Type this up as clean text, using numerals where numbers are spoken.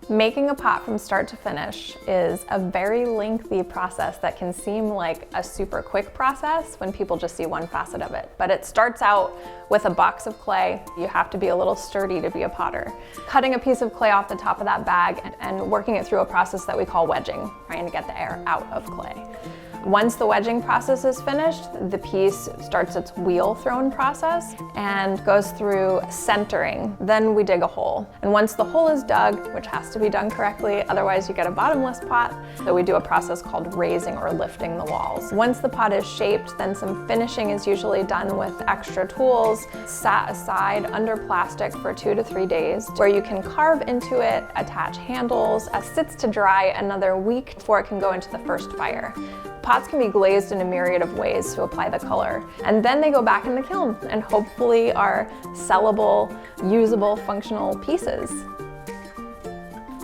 Making a pot from start to finish is a very lengthy process that can seem like a super quick process when people just see one facet of it. But it starts out with a box of clay. You have to be a little sturdy to be a potter. Cutting a piece of clay off the top of that bag and working it through a process that we call wedging, trying to get the air out of clay. Once the wedging process is finished, the piece starts its wheel thrown process and goes through centering. Then we dig a hole. And once the hole is dug, which has to be done correctly, otherwise you get a bottomless pot, so we do a process called raising or lifting the walls. Once the pot is shaped, then some finishing is usually done with extra tools, sat aside under plastic for 2 to 3 days, where you can carve into it, attach handles, sits to dry another week before it can go into the first fire. Pots can be glazed in a myriad of ways to apply the color. And then they go back in the kiln and hopefully are sellable, usable, functional pieces.